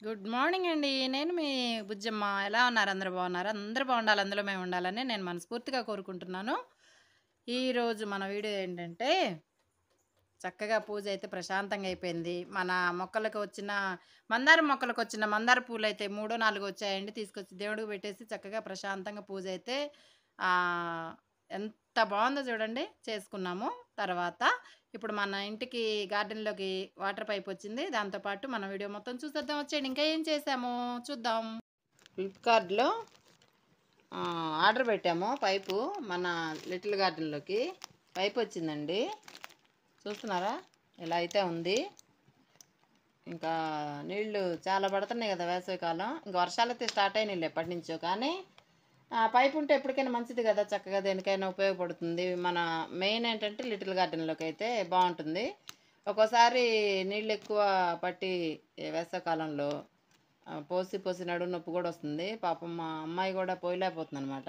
Good morning అండి. నేను మీ బుజ్జమ్మ. ఎలా ఉన్నారు? అందరూ బాగున్నారా? అందరూ బాగుండాలి. అందులో మేము ఉండాలని నేను మనస్ఫూర్తిగా కోరుకుంటున్నాను. ఈరోజు మన వీడియో ఏంటంటే చక్కగా పూజ అయితే ప్రశాంతంగా అయిపోయింది. మన మొక్కలకు వచ్చిన మందార పూలు అయితే 3, 4 వచ్చాయండి. తీసుకొచ్చి దేవుడికి పెట్టేసి చక్కగా ప్రశాంతంగా పూజ అయితే ఎంత బాగుందో చూడండి చేసుకున్నాము. తర్వాత ఇప్పుడు మన ఇంటికి గార్డెన్లోకి వాటర్ పైప్ వచ్చింది. దాంతోపాటు మన వీడియో మొత్తం చూసేద్దాం. వచ్చేయండి. ఇంకా ఏం చేసాము చూద్దాం. ఫ్లిప్కార్ట్లో ఆర్డర్ పెట్టాము పైపు. మన లిటిల్ గార్డెన్లోకి పైప్ వచ్చిందండి. చూస్తున్నారా? ఇలా అయితే ఉంది. ఇంకా నీళ్లు చాలా పడుతున్నాయి కదా వేసవికాలం. ఇంకా వర్షాలు అయితే స్టార్ట్ అయినాయి ఎప్పటి నుంచో. కానీ పైపు ఉంటే ఎప్పటికైనా మంచిది కదా, చక్కగా దేనికైనా ఉపయోగపడుతుంది. మన మెయిన్ ఏంటంటే లిటిల్ గార్డెన్లోకి అయితే బాగుంటుంది. ఒక్కోసారి నీళ్ళు ఎక్కువ పట్టి వేసవికాలంలో పోసి పోసి నడుము నొప్పి కూడా వస్తుంది. పాపం మా అమ్మాయి కూడా పోయలేకపోతుంది అనమాట.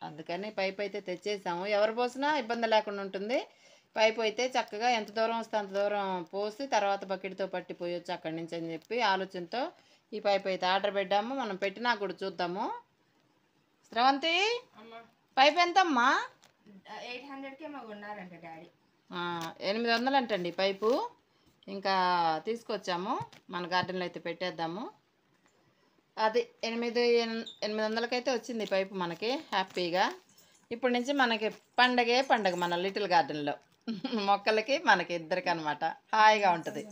అందుకని పైప్ అయితే తెచ్చేసాము. ఎవరు పోసినా ఇబ్బంది లేకుండా ఉంటుంది. పైపు అయితే చక్కగా ఎంత దూరం వస్తే అంత దూరం పోసి తర్వాత బకెట్తో పట్టి పోయొచ్చు అక్కడి నుంచి అని చెప్పి ఆలోచనతో ఈ పైప్ అయితే ఆర్డర్ పెట్టాము. మనం పెట్టినా కూడా చూద్దాము. శ్రవంతి, పైప్ ఎంతమ్మా? 800కే కొన్నారంట డాడీ. 800 అంటండి పైపు. ఇంకా తీసుకొచ్చాము. మన గార్డెన్లో అయితే పెట్టేద్దాము. అది 800కైతే వచ్చింది పైపు మనకి హ్యాపీగా. ఇప్పటి నుంచి మనకి పండగ మన లిటిల్ గార్డెన్లో మొక్కలకి మనకి ఇద్దరికి అనమాట. హాయిగా ఉంటుంది.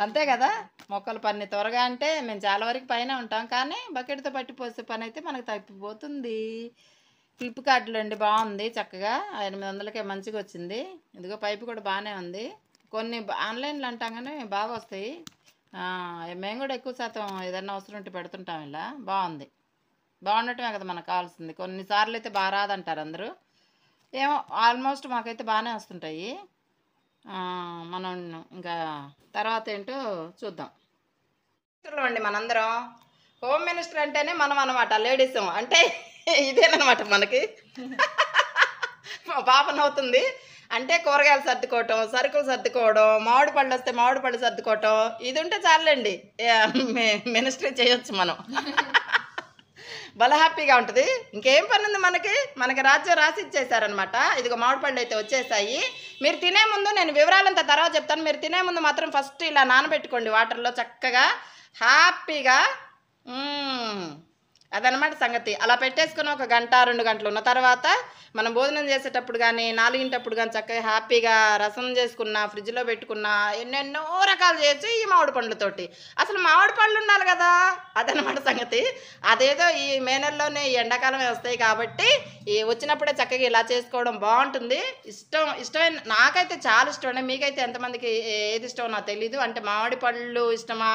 అంతే కదా, మొక్కల పని త్వరగా అంటే మేము చాలా వరకు పైన ఉంటాం. కానీ బకెట్తో పట్టి పోసే పని అయితే మనకు తప్పిపోతుంది. ఫ్లిప్కార్ట్లో అండి బాగుంది. చక్కగా 800కే మంచిగా వచ్చింది. ఇదిగో పైపు కూడా బాగానే ఉంది. కొన్ని ఆన్లైన్లో అంటాం కానీ బాగా వస్తాయి. మేము కూడా ఎక్కువ శాతం ఏదైనా అవసరం ఉంటే పెడుతుంటాం. ఇలా బాగుంది. బాగుండటమే కదా మనకు కావాల్సింది. కొన్నిసార్లు అయితే బాగా రాదంటారు అందరూ. ఏమో ఆల్మోస్ట్ మాకైతే బాగానే వస్తుంటాయి. మనం ఇంకా తర్వాత ఏంటో చూద్దాం. అండి మనందరం హోమ్ మినిస్టర్ అంటేనే మనం అనమాట, లేడీస్ అంటే ఇదేనమాట మనకి. మా పాప నవ్వుతుంది. అంటే కూరగాయలు సర్దుకోవటం, సరుకులు సర్దుకోవడం, మామిడి పళ్ళు వస్తే మామిడి పళ్ళు సర్దుకోవటం, ఇది ఉంటే చాలండి మినిస్ట్రీ చేయొచ్చు మనం. భలే హ్యాపీగా ఉంటుంది. ఇంకేం పని ఉంది మనకి రాజ్యం రాసి ఇచ్చేసారనమాట. ఇదిగో మామిడి పళ్ళు అయితే వచ్చేసాయి. మీరు తినే ముందు నేను వివరాలంతా తర్వాత చెప్తాను. మీరు తినే ముందు మాత్రం ఫస్ట్ ఇలా నానబెట్టుకోండి వాటర్లో చక్కగా హ్యాపీగా. అదనమాట సంగతి. అలా పెట్టేసుకుని 1 గంట 2 గంటలు ఉన్న తర్వాత మనం భోజనం చేసేటప్పుడు కానీ 4ంటప్పుడు కానీ చక్కగా హ్యాపీగా రసం చేసుకున్న, ఫ్రిడ్జ్లో పెట్టుకున్న, ఎన్నెన్నో రకాలు చేయొచ్చు ఈ మామిడి పండ్లతోటి. అసలు మామిడి పళ్ళు ఉండాలి కదా, అదనమాట సంగతి. అదేదో ఈ మే నెలలోనే ఈ ఎండాకాలమే వస్తాయి కాబట్టి ఈ వచ్చినప్పుడే చక్కగా ఇలా చేసుకోవడం బాగుంటుంది. ఇష్టమైన నాకైతే చాలా ఇష్టం. మీకైతే ఎంతమందికి ఏది ఇష్టమో నాకు తెలీదు. అంటే మామిడి పళ్ళు ఇష్టమా,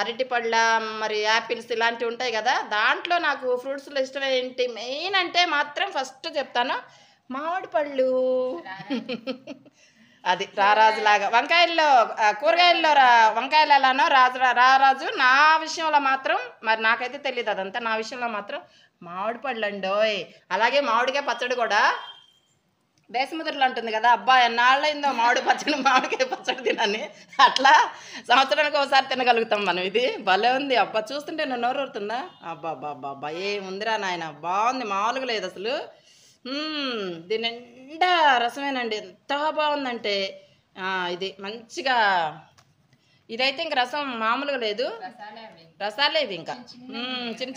అరటి పళ్ళ, మరి యాపిల్స్ ఇలాంటివి ఉంటాయి కదా. దాంట్లో నాకు ఫ్రూట్స్లో ఇష్టం ఏంటి మెయిన్ అంటే మాత్రం ఫస్ట్ చెప్తాను మామిడి పళ్ళు. అది రారాజులాగా. వంకాయల్లో కూరగాయల్లో వంకాయలు ఎలానో రారాజు. నా విషయంలో మాత్రం మరి నాకైతే తెలియదు అదంతా. నా విషయంలో మాత్రం మామిడి పళ్ళు అండోయ్. అలాగే మామిడికాయ పచ్చడి కూడా దేశముద్రలు అంటుంది కదా, అబ్బా ఎన్నాళ్ళైందో మామిడికాయ పచ్చడి తినని. అట్లా సంవత్సరానికి ఒకసారి తినగలుగుతాం మనం. ఇది భలే ఉంది. అబ్బా చూస్తుంటే నన్ను నోరుతుందా. అబ్బా ఏముందిరా నాయన, బాగుంది. మామూలుగా లేదు అసలు. దీని నిండా రసమేనండి. ఎంత బాగుందంటే ఇది మంచిగా. ఇదైతే ఇంక రసం మామూలుగా లేదు, రసాలే ఇవి. ఇంకా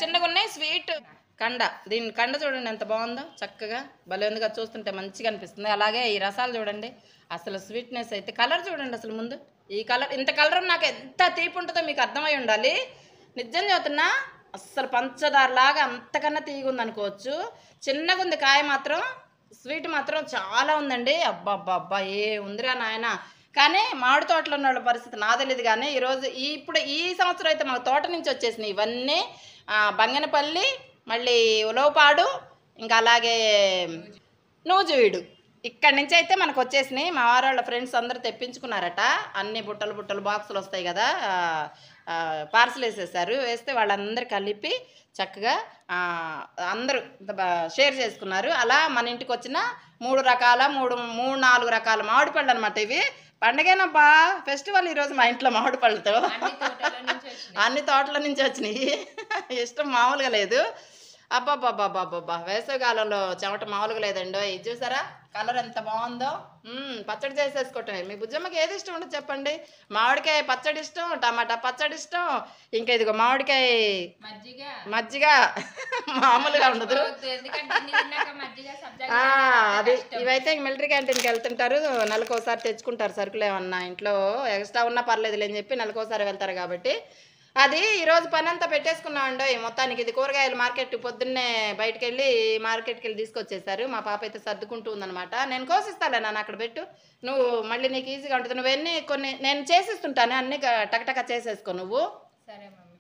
చిన్నగా ఉన్నాయి. స్వీట్ దీని కండ చూడండి ఎంత బాగుందో, చక్కగా భలే ఉంది కదా. చూస్తుంటే మంచిగా అనిపిస్తుంది. అలాగే ఈ రసాలు చూడండి, అసలు స్వీట్నెస్ అయితే. కలర్ చూడండి అసలు ముందు. ఈ కలర్, ఇంత కలర్ నాకు ఎంత తీపి ఉంటుందో మీకు అర్థమై ఉండాలి. నిజం చెబుతున్నా, అస్సలు పంచదారలాగా అంతకన్నా తీగ ఉంది అనుకోవచ్చు. చిన్నగా ఉంది కాయ మాత్రం, స్వీట్ మాత్రం చాలా ఉందండి. అబ్బా ఏ ఉందిరా నాయన. కానీ మామిడి తోటలో ఉన్న వాళ్ళ పరిస్థితి నా తెలియదు. కానీ ఈరోజు ఇప్పుడు ఈ సంవత్సరం అయితే మాకు తోట నుంచి వచ్చేసినాయి ఇవన్నీ. బంగనపల్లి, మళ్ళీ ఉలవపాడు, ఇంకా అలాగే నూజివీడు, ఇక్కడి నుంచి అయితే మనకు వచ్చేసినాయి. మా వారి ఫ్రెండ్స్ అందరూ తెప్పించుకున్నారట. అన్ని బుట్టలు బాక్సులు వస్తాయి కదా, పార్సల్ వేస్తే వాళ్ళందరూ కలిపి చక్కగా అందరూ షేర్ చేసుకున్నారు. అలా మన ఇంటికి వచ్చిన 3 4 రకాల మామిడి పళ్ళు అనమాట. ఇవి పండగేనబ్బా, ఫెస్టివల్ ఈరోజు మా ఇంట్లో మామిడి పళ్ళతో. అన్ని తోటలో నుంచి వచ్చినాయి. అన్ని తోటల నుంచి వచ్చినాయి. ఇష్టం మామూలుగా లేదు. అబ్బాబ్బాబ్బాబ్బా, వేసవికాలంలో చెమట మామూలుగా లేదండి. ఇది చూసారా కలర్ ఎంత బాగుందో. పచ్చడి చేసేసుకోవటమే. మీ బుజ్జమ్మకి ఏది ఇష్టం ఉండదు చెప్పండి? మామిడికాయ పచ్చడి ఇష్టం, టమాటా పచ్చడి ఇష్టం, ఇంకా ఇదిగో మామిడికాయ మజ్జిగ మజ్జిగ మామూలుగా ఉండదు. ఎందుకంటే ఇన్ని తిన్నాక మజ్జిగ సబ్జా అది ఇవైతే మిలిటరీ క్యాంటీన్కి వెళ్తుంటారు, నెలకోసారి తెచ్చుకుంటారు సరుకులు ఏమన్నా ఇంట్లో ఎక్స్ట్రా ఉన్నా పర్లేదులే అని చెప్పి నెలకోసారి వెళ్తారు కాబట్టి. అది ఈరోజు పని అంతా పెట్టేసుకున్నామండో మొత్తానికి. ఇది కూరగాయలు మార్కెట్ పొద్దున్నే బయటకు వెళ్ళి మార్కెట్కి వెళ్ళి తీసుకొచ్చేసారు. మా పాప అయితే సర్దుకుంటూ ఉందనమాట. నేను కోసిస్తాలే నాన్న అక్కడ పెట్టు, నువ్వు మళ్ళీ నీకు ఈజీగా ఉంటుంది. నువ్వన్నీ కొన్ని నేను చేసిస్తుంటాను, అన్ని టకటక చేసేసుకో నువ్వు. సరే మమ్మీ,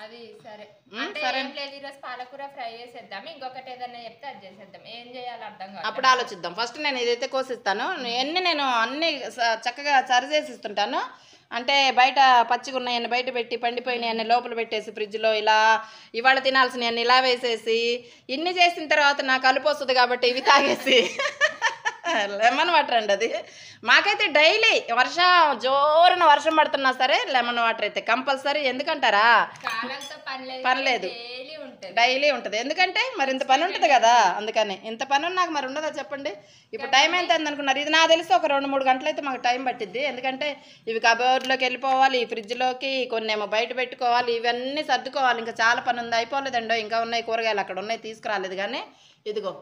అది సరే. అంటే ఏం లేదు, ఈరోజు పాలకూర ఫ్రై చేసేద్దాం. ఇంకొకటి ఏదైనా చెప్తే అది చేసేద్దాం. ఏం చేయాలో అర్థం కాదు. అప్పుడు ఆలోచిద్దాం. ఫస్ట్ నేను ఇదైతే కోసిస్తాను. నేను అన్ని చక్కగా సరి చేసిస్తుంటాను. అంటే బయట పచ్చిగా ఉన్నాయన్ని బయట పెట్టి, పండిపోయినాయన్ని లోపల పెట్టేసి ఫ్రిడ్జ్లో ఇలా ఇవాళ తినాల్సినవన్నీ ఇలా వేసేసి ఇన్ని చేసిన తర్వాత నాకు కలుపు వస్తుంది కాబట్టి ఇవి తాగేసి లెమన్ వాటర్ అండి అది. మాకైతే డైలీ జోరున వర్షం పడుతున్నా సరే లెమన్ వాటర్ అయితే కంపల్సరీ. ఎందుకంటారా? పని లేదు, డైలీ ఉంటుంది. ఎందుకంటే మరి ఇంత పని ఉంటుంది కదా, అందుకని. ఇంత పని నాకు మరి ఉండదా చెప్పండి? ఇప్పుడు టైం ఎంత అనుకున్నారు? ఇది నాకు తెలిసి ఒక 2-3 గంటలు అయితే మాకు టైం పట్టిద్ది. ఎందుకంటే ఇవి కబోర్డ్లోకి వెళ్ళిపోవాలి, ఈ ఫ్రిడ్జ్లోకి కొన్ని ఏమో బయట పెట్టుకోవాలి, ఇవన్నీ సర్దుకోవాలి. ఇంకా చాలా పని ఉంది, అయిపోలేదండో. ఇంకా ఉన్నాయి కూరగాయలు అక్కడ ఉన్నాయి, తీసుకురాలేదు. కానీ ఇదిగో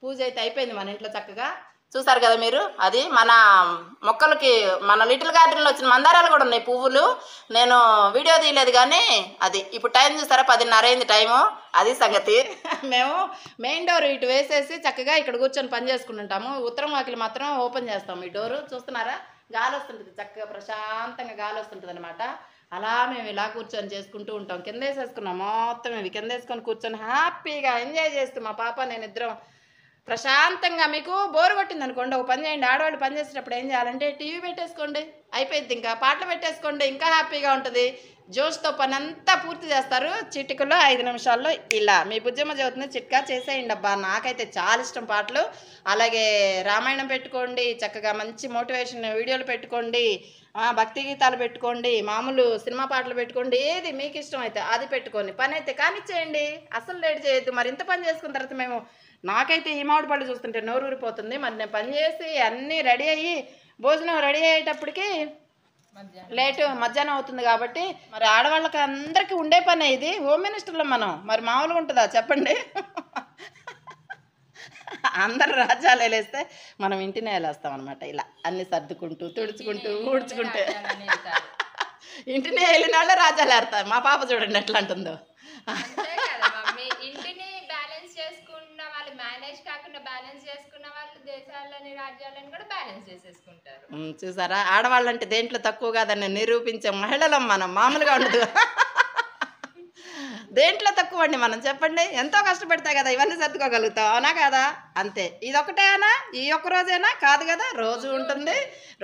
పూజ అయితే అయిపోయింది మన ఇంట్లో చక్కగా. చూసారు కదా మీరు, అది మన మొక్కలకి మన లిటిల్ గార్డెన్లో వచ్చిన మందారాలు కూడా ఉన్నాయి పువ్వులు. నేను వీడియో తీయలేదు కానీ అది ఇప్పుడు టైం చూసారా, 10:30 అయింది టైము. అది సంగతి. మేము మెయిన్ డోర్ ఇటు వేసేసి చక్కగా ఇక్కడ కూర్చొని పని చేసుకుంటుంటాము. ఉత్తరం వాకిలి మాత్రం ఓపెన్ చేస్తాము. ఈ డోరు చూస్తున్నారా, గాలి వస్తుంటుంది, చక్కగా ప్రశాంతంగా గాలి వస్తుంటుంది అనమాట. అలా మేము ఇలా కూర్చొని చేసుకుంటూ ఉంటాం. కింద వేసేసుకున్నాం మొత్తం, ఇవి కింద వేసుకొని కూర్చొని హ్యాపీగా ఎంజాయ్ చేస్తూ మా పాప నేను ఇద్దరం ప్రశాంతంగా. మీకు బోర్ కొట్టింది అనుకోండి, ఒక పని చేయండి. ఆడవాళ్ళు పని చేసేటప్పుడు ఏం చేయాలంటే టీవీ పెట్టేసుకోండి, అయిపోయింది. ఇంకా పాటలు పెట్టేసుకోండి, ఇంకా హ్యాపీగా ఉంటుంది. జోష్తో పని అంతా పూర్తి చేస్తారు చిటికలో 5 నిమిషాల్లో. ఇలా మీ బుజ్జమ్మ చదువుతుంది చిట్కా చేసేయండి అబ్బా. నాకైతే చాలా ఇష్టం పాటలు. అలాగే రామాయణం పెట్టుకోండి, చక్కగా మంచి మోటివేషన్ వీడియోలు పెట్టుకోండి, భక్తి గీతాలు పెట్టుకోండి, మామూలు సినిమా పాటలు పెట్టుకోండి. ఏది మీకు ఇష్టం అయితే అది పెట్టుకోండి. పని అయితే కానిచ్చేయండి, అసలు లేట్ చేయొద్దు. మరి ఇంత పని చేసుకున్న తర్వాత మేము నాకైతే ఈ మామిడి పళ్ళు చూస్తుంటే నోరు ఊరిపోతుంది. మరి నేను పని చేసి అన్నీ రెడీ అయ్యి భోజనం రెడీ అయ్యేటప్పటికి మధ్యాహ్నం అవుతుంది. కాబట్టి మరి ఆడవాళ్ళకి అందరికీ ఉండే పనే ఇది. హోమ్ మినిస్టర్లో మనం మరి మామూలుగా ఉంటుందా చెప్పండి? అందరు రాజ్యాలు వెళ్ళేస్తే మనం ఇంటినే వెళ్ళేస్తాం అనమాట. ఇలా అన్ని సర్దుకుంటూ తుడుచుకుంటూ ఊడ్చుకుంటే ఇంటినే వెళ్ళిన వాళ్ళే రాజ్యాలు ఏడతారు. మా పాప చూడండి ఎట్లా అంటుందో. ఇంటిని బ్యాలెన్స్ చేసుకున్న వాళ్ళు, మేనేజ్ కాకుండా బ్యాలెన్స్ చేసుకున్న వాళ్ళు దేశాలని రాజ్యాలను కూడా బ్యాలెన్స్ చేసేసుకుంటారు. చూసారా, ఆడవాళ్ళంటే దేంట్లో తక్కువ కాదని నిరూపించే మహిళలం మనం. మామూలుగా ఉండదు, దేంట్లో తక్కువ అండి మనం చెప్పండి? ఎంతో కష్టపడతా కదా ఇవన్నీ సర్దుకోగలుగుతాం, అవునా కదా? అంతే. ఇది ఒకటేనా, ఈ ఒక్క రోజేనా? కాదు కదా, రోజు ఉంటుంది,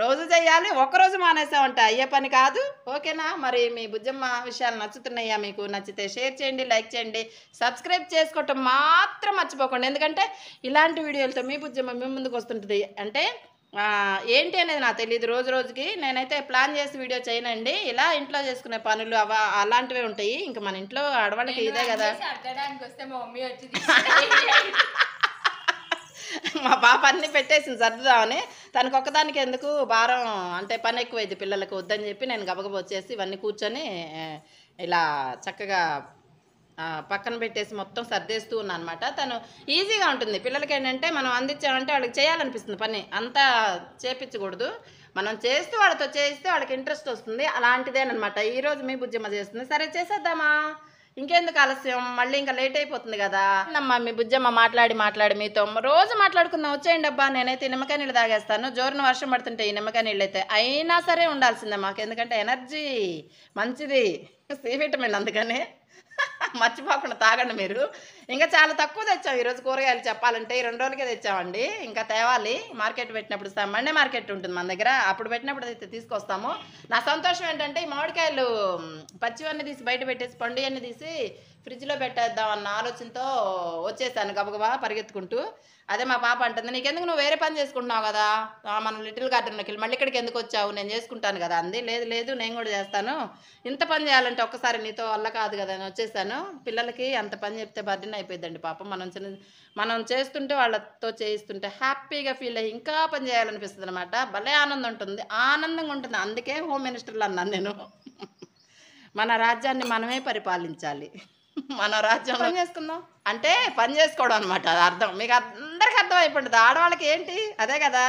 రోజు చెయ్యాలి. ఒక్కరోజు మానేసామంటే అయ్యే పని కాదు. ఓకేనా? మరి మీ బుజ్జమ్మ విషయాలు నచ్చుతున్నాయా? మీకు నచ్చితే షేర్ చేయండి, లైక్ చేయండి, సబ్స్క్రైబ్ చేసుకోవటం మాత్రం మర్చిపోకండి. ఎందుకంటే ఇలాంటి వీడియోలతో మీ బుజ్జమ్మ మీ ముందుకు వస్తుంటుంది. అంటే ఏంటి అనేది నాకు తెలియదు. రోజు రోజుకి నేనైతే ప్లాన్ చేసి వీడియో చేయనండి. ఇలా ఇంట్లో చేసుకునే పనులు అలాంటివే ఉంటాయి. ఇంకా మన ఇంట్లో ఆడవాళ్ళకి ఇదే కదా. మా పాప అన్నీ పెట్టేసింది సర్దుదామని. తనకు ఒక్కదానికి ఎందుకు భారం, అంటే పని ఎక్కువైంది పిల్లలకు వద్దని చెప్పి నేను గబగబ వచ్చేసి ఇవన్నీ కూర్చొని ఇలా చక్కగా పక్కన పెట్టేసి మొత్తం సర్దేస్తూ ఉన్నాను అనమాట. తను ఈజీగా ఉంటుంది. పిల్లలకి ఏంటంటే మనం అందించామంటే వాళ్ళకి చేయాలనిపిస్తుంది పని, అంతా చేపించకూడదు. మనం చేస్తూ వాళ్ళతో చేస్తే వాళ్ళకి ఇంట్రెస్ట్ వస్తుంది. అలాంటిదేనమాట ఈరోజు మీ బుజ్జమ్మ చేస్తుంది. సరే చేసేద్దామా, ఇంకెందుకు ఆలస్యం, మళ్ళీ ఇంకా లేట్ అయిపోతుంది కదా. అమ్మా మీ బుజ్జమ్మ మాట్లాడి మీతో రోజు మాట్లాడుకుందాం, వచ్చేయండి అబ్బా. నేనైతే నిమ్మకాయ నీళ్ళు తాగేస్తాను. జోరున వర్షం పడుతుంటే ఈ నిమ్మకాయ నీళ్ళు అయితే అయినా సరే ఉండాల్సిందే మాకు. ఎందుకంటే ఎనర్జీ మంచిది, సి విటమిన్, అందుకని మర్చిపోకుండా తాగండి మీరు. ఇంకా చాలా తక్కువ తెచ్చాం ఈరోజు కూరగాయలు చెప్పాలంటే. 2 రోజులకే తెచ్చామండి, ఇంకా తేవాలి. మార్కెట్ పెట్టినప్పుడు మండే మార్కెట్ ఉంటుంది మన దగ్గర, అప్పుడు పెట్టినప్పుడు అయితే తీసుకొస్తాము. నా సంతోషం ఏంటంటే ఈ మామిడికాయలు పచ్చివన్నీ తీసి బయట పెట్టేసి పండు అన్నీ తీసి ఫ్రిడ్జ్లో పెట్టేద్దాం అన్న ఆలోచనతో వచ్చేసాను గబగబా పరిగెత్తుకుంటూ. అదే మా పాప అంటుంది, నీకెందుకు, నువ్వు వేరే పని చేసుకుంటున్నావు కదా, మనం లిటిల్ గార్డెన్లోకి వెళ్ళి మళ్ళీ ఇక్కడికి ఎందుకు వచ్చావు, నేను చేసుకుంటాను కదా అంది. లేదు లేదు నేను కూడా చేస్తాను, ఇంత పని చేయాలంటే ఒక్కసారి నీతో వల్ల కాదు కదా అని వచ్చేసాను. పిల్లలకి అంత పని చెప్తే బర్డెన్ అయిపోయిందండి పాపం. మనం చేస్తుంటే వాళ్ళతో చేయిస్తుంటే హ్యాపీగా ఫీల్ అయ్యి ఇంకా పని చేయాలనిపిస్తుంది అనమాట. భలే ఆనందంగా ఉంటుంది. అందుకే హోమ్ మినిస్టర్లు అన్నాను నేను. మన రాజ్యాన్ని మనమే పరిపాలించాలి. మన రాజ్యం పని చేసుకుందాం అంటే పని చేసుకోవడం అనమాట. అది అర్థం మీకు అందరికీ అర్థం అయిపోతుంది. ఆడవాళ్ళకి ఏంటి అదే కదా.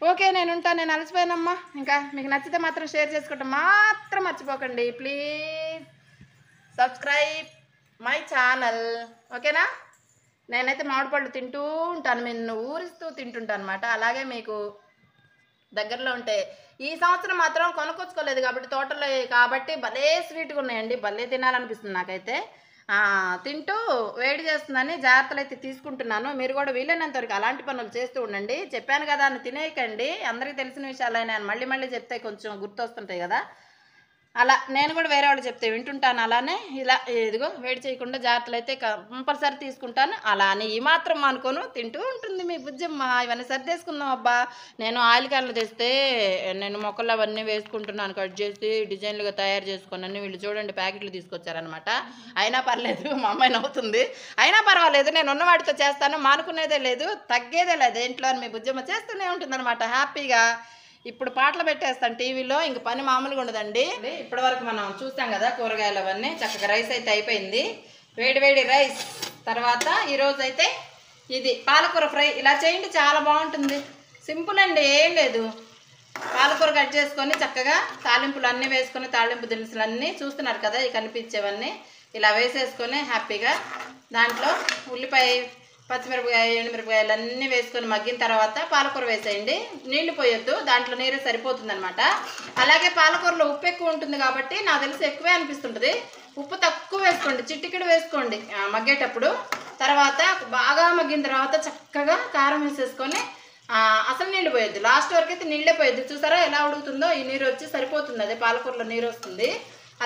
ఓకే నేను ఉంటాను, నేను అలసిపోయానమ్మా. ఇంకా మీకు నచ్చితే మాత్రం షేర్ చేసుకోవటం మాత్రం మర్చిపోకండి. Please subscribe my channel. ఓకేనా. నేనైతే మామిడి పళ్ళు తింటూ ఉంటాను, నేను ఊరిస్తూ తింటుంటాను అనమాట. అలాగే మీకు దగ్గరలో ఉంటే ఈ సంవత్సరం మాత్రం కొనుక్కొచ్చుకోలేదు కాబట్టి తోటలో కాబట్టి భలే స్వీట్గా ఉన్నాయండి, భలే తినాలనిపిస్తుంది నాకైతే. తింటూ వేడి చేస్తుందని జాగ్రత్తలు అయితే తీసుకుంటున్నాను. మీరు కూడా వీలైనంత వరకు అలాంటి పనులు చేస్తూ ఉండండి. చెప్పాను కదా అని తినేయకండి. అందరికీ తెలిసిన విషయాలైనా మళ్ళీ మళ్ళీ చెప్తే కొంచెం గుర్తొస్తుంటాయి కదా, అలా నేను కూడా వేరే వాళ్ళు చెప్తే వింటుంటాను. అలానే ఇలా ఇదిగో వేడి చేయకుండా జాగ్రత్తలు అయితే కంపల్సరీ తీసుకుంటాను. అలా అని ఈ మాత్రం అనుకోను తింటూ ఉంటుంది మీ బుజ్జమ్మ. ఇవన్నీ సర్దేసుకుందాం అబ్బా. నేను ఆయిల్ క్యాన్లు తెస్తే నేను మొక్కలు అవన్నీ వేసుకుంటున్నాను, కట్ చేసి డిజైన్లుగా తయారు చేసుకున్నాను. వీళ్ళు చూడండి ప్యాకెట్లు తీసుకొచ్చారనమాట. అయినా పర్లేదు, మా అమ్మాయి నవ్వుతుంది, అయినా పర్వాలేదు నేను ఉన్న వాటితో చేస్తాను, మానుకునేదే లేదు, తగ్గేదే లేదు ఇంట్లో అని మీ బుజ్జమ్మ చేస్తూనే ఉంటుంది అనమాట హ్యాపీగా. ఇప్పుడు పాటలు పెట్టేస్తాను టీవీలో, ఇంక పని మామూలుగా ఉండదండి. ఇప్పటి వరకు మనం చూస్తాం కదా కూరగాయలు అవన్నీ. చక్కగా రైస్ అయితే అయిపోయింది, వేడి వేడి రైస్. తర్వాత ఈరోజు అయితే ఇది పాలకూర ఫ్రై. ఇలా చేయండి చాలా బాగుంటుంది, సింపుల్ అండి, ఏం లేదు. పాలకూర కట్ చేసుకొని చక్కగా తాలింపులు అన్నీ వేసుకొని, తాలింపు దినుసులు అన్నీ చూస్తున్నారు కదా ఈ కనిపించేవన్నీ ఇలా వేసేసుకొని హ్యాపీగా దాంట్లో ఉల్లిపాయ, పచ్చిమిరపకాయ, ఎండుమిరపకాయలు అన్నీ వేసుకొని మగ్గిన తర్వాత పాలకూర వేసేయండి. నీళ్లు పోయొద్దు, దాంట్లో నీరే సరిపోతుంది అనమాట. అలాగే పాలకూరలో ఉప్పు ఎక్కువ ఉంటుంది కాబట్టి నాకు తెలిసి ఎక్కువే అనిపిస్తుంటుంది. ఉప్పు తక్కువ వేసుకోండి, చిటికెడు వేసుకోండి మగ్గేటప్పుడు. తర్వాత బాగా మగ్గిన తర్వాత చక్కగా కారం వేసేసుకొని అసలు నీళ్ళు పోయొద్దు, లాస్ట్ వరకు అయితే నీళ్ళే పోయొద్దు. చూసారా ఎలా ఉడుకుతుందో, ఈ నీరు వచ్చి సరిపోతుంది, అదే పాలకూరలో నీరు వస్తుంది.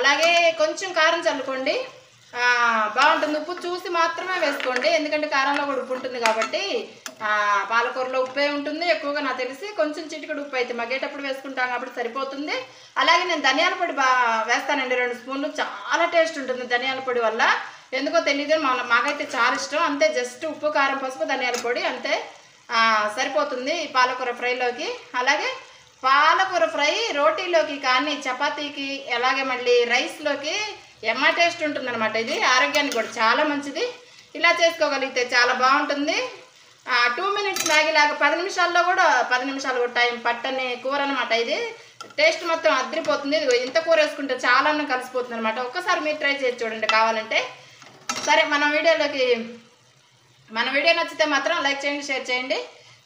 అలాగే కొంచెం కారం చల్లుకోండి, బాగుంటుంది. ఉప్పు చూసి మాత్రమే వేసుకోండి, ఎందుకంటే కారంలో కూడా ఉప్పు ఉంటుంది కాబట్టి. పాలకూరలో ఉప్పే ఉంటుంది ఎక్కువగా నాకు తెలిసి. కొంచెం చిటికెడు ఉప్పు అయితే మగ్గేటప్పుడు వేసుకుంటాం కాబట్టి సరిపోతుంది. అలాగే నేను ధనియాల పొడి వేస్తానండి, 2 స్పూన్లు. చాలా టేస్ట్ ఉంటుంది ధనియాల పొడి వల్ల, ఎందుకో తెలియదు, మాకైతే చాలా ఇష్టం. అంతే, జస్ట్ ఉప్పు, కారం, పసుపు, ధనియాల పొడి అంతే సరిపోతుంది ఈ పాలకూర ఫ్రైలోకి. అలాగే పాలకూర ఫ్రై రోటీలోకి కానీ చపాతీకి, అలాగే మళ్ళీ రైస్లోకి ఎమ్మ టేస్ట్ ఉంటుంది అనమాట. ఇది ఆరోగ్యానికి కూడా చాలా మంచిది. ఇలా చేసుకోగలిగితే చాలా బాగుంటుంది. 2 మినిట్స్ మ్యాగీ లాగా 10 నిమిషాల్లో కూడా 10 నిమిషాలు కూడా టైం పట్టని కూర అనమాట. ఇది టేస్ట్ మొత్తం అదిరిపోతుంది. ఇది ఇంత కూర వేసుకుంటే చాలా అన్నం కలిసిపోతుంది అనమాట. ఒక్కసారి మీరు ట్రై చేసి చూడండి కావాలంటే. సరే, మన వీడియో నచ్చితే మాత్రం లైక్ చేయండి, షేర్ చేయండి,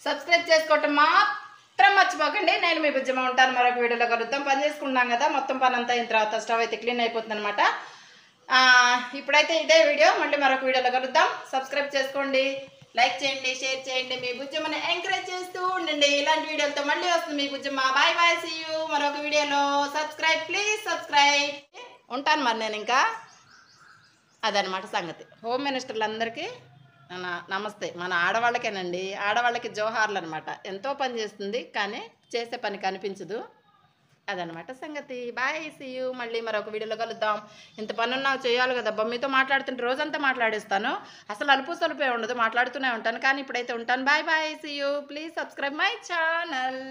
సబ్స్క్రైబ్ చేసుకోవటం మాత్రం మర్చిపోకండి. నేను మీ బుజ్జమ్మ ఉంటాను, మరొక వీడియోలో కలుద్దాం. పని చేసుకుంటాం కదా, మొత్తం పని అంతా అయిన తర్వాత స్టవ్ అయితే క్లీన్ అయిపోతుంది అనమాట. ఇప్పుడైతే ఇదే వీడియో, మళ్ళీ మరొక వీడియోలో కలుద్దాం. సబ్స్క్రైబ్ చేసుకోండి, లైక్ చేయండి, షేర్ చేయండి, మీ బుజ్జమ్మని ఎంకరేజ్ చేస్తూ ఉండండి. ఇలాంటి వీడియోలతో మళ్ళీ వస్తుంది మీ Bujjamma. Bye bye, see you మరొక వీడియోలో. Subscribe, please subscribe. ఉంటాను మరి నేను ఇంకా. అదనమాట సంగతి. హోమ్ మినిస్టర్లందరికీ నమస్తే. మన ఆడవాళ్ళకేనండి, ఆడవాళ్ళకి జోహార్లు అనమాట. ఎంతో పని చేస్తుంది కానీ చేసే పని కనిపించదు, అదనమాట సంగతి. బాయ్, సీ యూ మళ్ళీ మరొక వీడియోలో కలుద్దాం. ఇంత పని నాకు చేయాలి కదా, మీతో మాట్లాడుతుంటే రోజంతా మాట్లాడేస్తాను, అసలు అలుపు సలుపే ఉండదు, మాట్లాడుతూనే ఉంటాను. కానీ ఇప్పుడైతే ఉంటాను. Bye bye, see you. Please subscribe my channel.